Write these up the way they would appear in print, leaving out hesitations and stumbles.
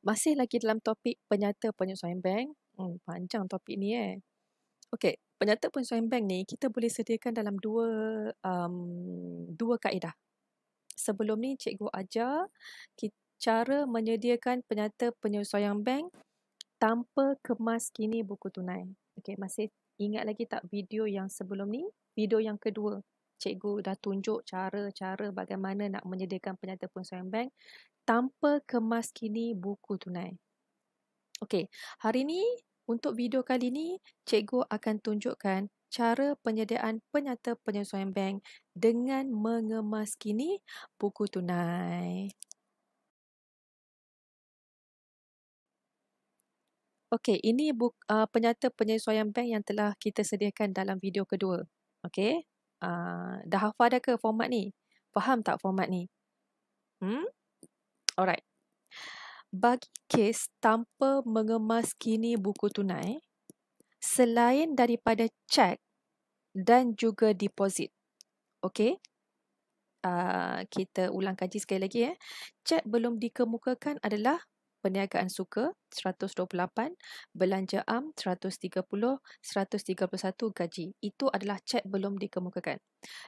Masih lagi dalam topik penyata penyesuaian bank. Panjang topik ni Okey, penyata penyesuaian bank ni kita boleh sediakan dalam dua kaedah. Sebelum ni cikgu ajar cara menyediakan penyata penyesuaian bank tanpa kemas kini buku tunai. Okey, masih ingat lagi tak video yang sebelum ni? Video yang kedua. Cikgu dah tunjuk cara-cara bagaimana nak menyediakan penyata penyesuaian bank tanpa kemas kini buku tunai. Okey, hari ni untuk video kali ni cikgu akan tunjukkan cara penyediaan penyata penyesuaian bank dengan mengemas kini buku tunai. Okey, ini penyata penyesuaian bank yang telah kita sediakan dalam video kedua. Okey, dah hafal dah ke format ni? Faham tak format ni? Alright. Bagi kes tanpa mengemas kini buku tunai, selain daripada cek dan juga deposit. Okey? Kita ulang kaji sekali lagi. Cek belum dikemukakan adalah perniagaan suka 128, belanja am 130, 131 gaji. Itu adalah cek belum dikemukakan.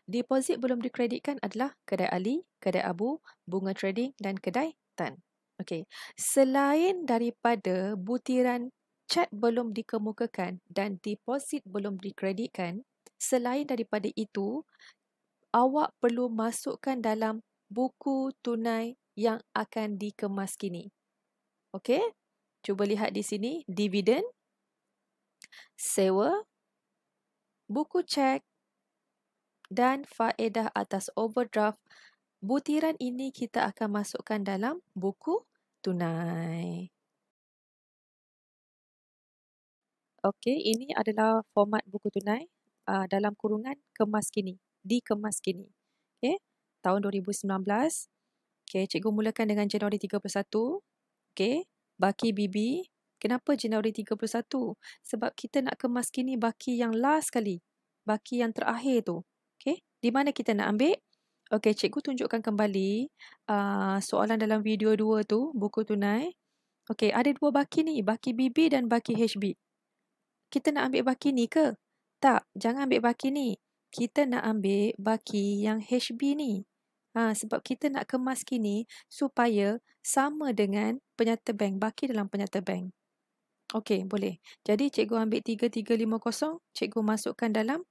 Deposit belum dikreditkan adalah kedai Ali, kedai Abu, bunga trading dan kedai Tan. Okey. Selain daripada butiran cek belum dikemukakan dan deposit belum dikreditkan, selain daripada itu, awak perlu masukkan dalam buku tunai yang akan dikemas kini. Okey? Cuba lihat di sini, dividen, sewa, buku cek dan faedah atas overdraft. Butiran ini kita akan masukkan dalam buku tunai. Okey, ini adalah format buku tunai dalam kurungan kemas kini, dikemas kini. Okey, tahun 2019. Okey, cikgu mulakan dengan Januari 31. Okey, baki BB. Kenapa Januari 31? Sebab kita nak kemas kini baki yang last kali. Baki yang terakhir tu. Okey, di mana kita nak ambil? Okey, cikgu tunjukkan kembali soalan dalam video 2 tu, buku tunai. Okey, ada dua baki ni, baki BB dan baki HB. Kita nak ambil baki ni ke? Tak, jangan ambil baki ni. Kita nak ambil baki yang HB ni. Sebab kita nak kemas kini supaya sama dengan penyata bank, baki dalam penyata bank. Okey, boleh. Jadi cikgu ambil 3350, cikgu masukkan dalam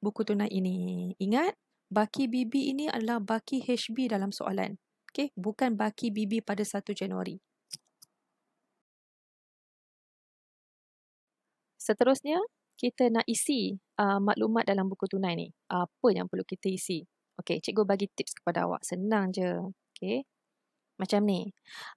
buku tunai ini. Ingat, baki BB ini adalah baki HB dalam soalan. Okey, bukan baki BB pada 1 Januari. Seterusnya, kita nak isi maklumat dalam buku tunai ni. Apa yang perlu kita isi? Okey, cikgu bagi tips kepada awak. Senang je. Okey. Macam ni.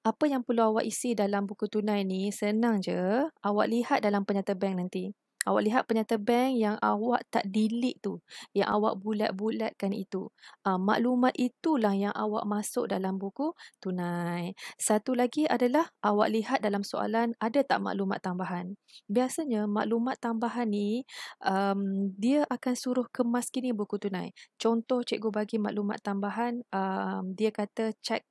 Apa yang perlu awak isi dalam buku tunai ni, senang je. Awak lihat dalam penyata bank nanti. Awak lihat penyata bank yang awak tak delete tu. Yang awak bulat-bulatkan itu. Maklumat itulah yang awak masuk dalam buku tunai. Satu lagi adalah awak lihat dalam soalan ada tak maklumat tambahan. Biasanya maklumat tambahan ni dia akan suruh kemas kini buku tunai. Contoh cikgu bagi maklumat tambahan, dia kata cek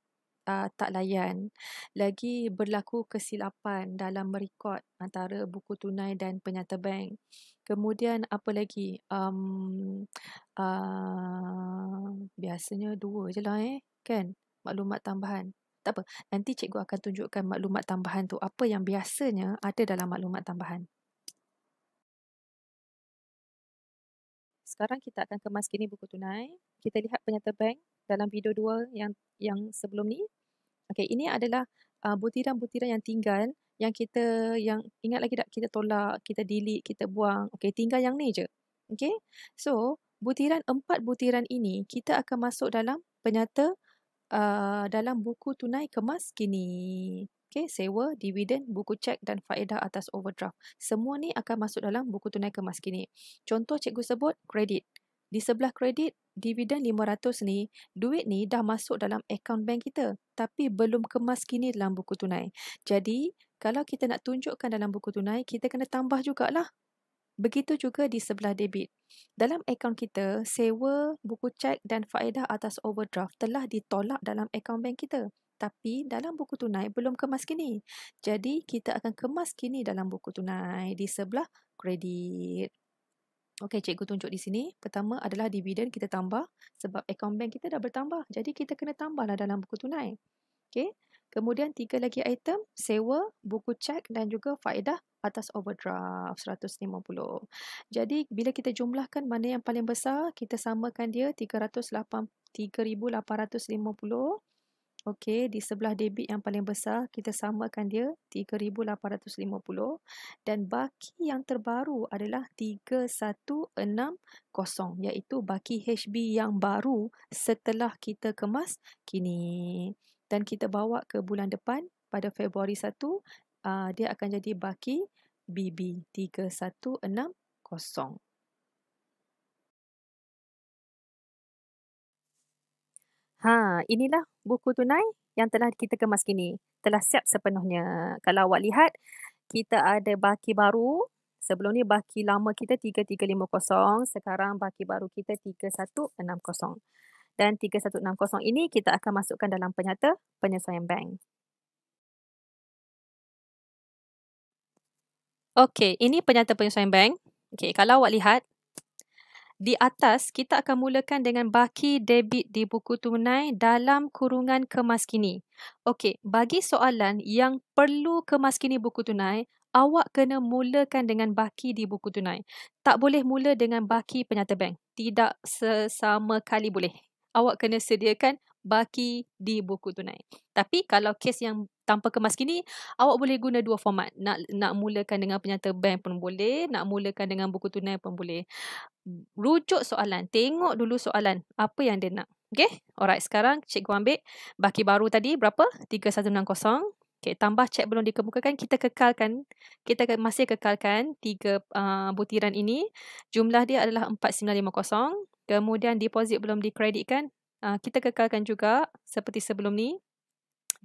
tak layan. Lagi berlaku kesilapan dalam merekod antara buku tunai dan penyata bank. Kemudian apa lagi? Biasanya dua je lah kan? Maklumat tambahan. Tak apa, nanti cikgu akan tunjukkan maklumat tambahan tu. Apa yang biasanya ada dalam maklumat tambahan. Sekarang kita akan kemas kini buku tunai. Kita lihat penyata bank dalam video 2 yang sebelum ni. Okey, ini adalah butiran-butiran yang tinggal yang ingat lagi tak kita tolak, kita delete, kita buang. Okey, tinggal yang ni je. Okey. So, 4 butiran ini kita akan masuk dalam penyata dalam buku tunai kemas kini. Okey, sewa, dividen, buku cek dan faedah atas overdraft. Semua ni akan masuk dalam buku tunai kemas kini. Contoh cikgu sebut kredit. Di sebelah kredit, dividen 500 ni, duit ni dah masuk dalam akaun bank kita. Tapi belum kemas kini dalam buku tunai. Jadi, kalau kita nak tunjukkan dalam buku tunai, kita kena tambah jugalah. Begitu juga di sebelah debit. Dalam akaun kita, sewa, buku cek dan faedah atas overdraft telah ditolak dalam akaun bank kita. Tapi dalam buku tunai belum kemas kini. Jadi kita akan kemas kini dalam buku tunai di sebelah kredit. Okey, cikgu tunjuk di sini. Pertama adalah dividen kita tambah sebab akaun bank kita dah bertambah. Jadi kita kena tambahlah dalam buku tunai. Okey. Kemudian 3 lagi item, sewa, buku cek dan juga faedah atas overdraft 150. Jadi bila kita jumlahkan mana yang paling besar, kita samakan dia 3,850. Okey, di sebelah debit yang paling besar, kita samakan dia 3,850 dan baki yang terbaru adalah 3,160 iaitu baki HB yang baru setelah kita kemas kini. Dan kita bawa ke bulan depan pada Februari 1, dia akan jadi baki BB 3,160. Inilah buku tunai yang telah kita kemas kini. Telah siap sepenuhnya. Kalau awak lihat, kita ada baki baru. Sebelum ni baki lama kita 3,350. Sekarang baki baru kita 3,160. Dan 3,160 ini kita akan masukkan dalam penyata penyesuaian bank. Okey, ini penyata penyesuaian bank. Okey, kalau awak lihat, di atas, kita akan mulakan dengan baki debit di buku tunai dalam kurungan kemas kini. Okey, bagi soalan yang perlu kemas kini buku tunai, awak kena mulakan dengan baki di buku tunai. Tak boleh mula dengan baki penyata bank. Tidak sesama kali boleh. Awak kena sediakan baki di buku tunai. Tapi kalau kes yang tanpa kemas kini, awak boleh guna dua format. Nak mulakan dengan penyata bank pun boleh, nak mulakan dengan buku tunai pun boleh. Rujuk soalan. Tengok dulu soalan. Apa yang dia nak. Okay? Alright. Sekarang cikgu ambil baki baru tadi. Berapa? 3,160. Okay. Tambah cek belum dikemukakan. Kita kekalkan. Kita masih kekalkan 3 butiran ini. Jumlah dia adalah 4,950. Kemudian deposit belum dikreditkan. Kita kekalkan juga seperti sebelum ni.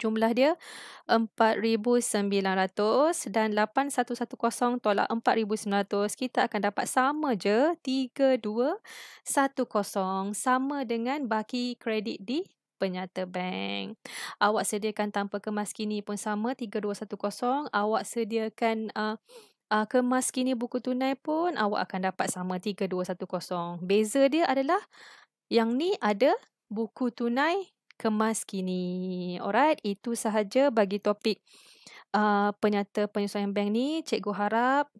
Jumlah dia 4,900 dan 8,110 tolak 4,900 kita akan dapat sama je 3,210 sama dengan baki kredit di penyata bank. Awak sediakan tanpa kemas kini pun sama 3,210. Awak sediakan kemas kini buku tunai pun awak akan dapat sama 3,210. Beza dia adalah yang ni ada buku tunai kemas kini. Alright, itu sahaja bagi topik penyata penyesuaian bank ni. Cikgu harap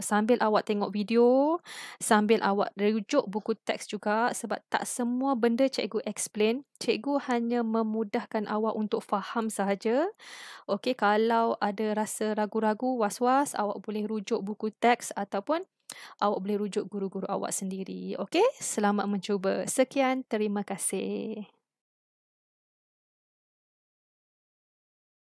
sambil awak tengok video, sambil awak rujuk buku teks juga sebab tak semua benda cikgu explain. Cikgu hanya memudahkan awak untuk faham sahaja. Okey, kalau ada rasa ragu-ragu, was-was, awak boleh rujuk buku teks ataupun awak boleh rujuk guru-guru awak sendiri. Okey, selamat mencuba. Sekian, terima kasih.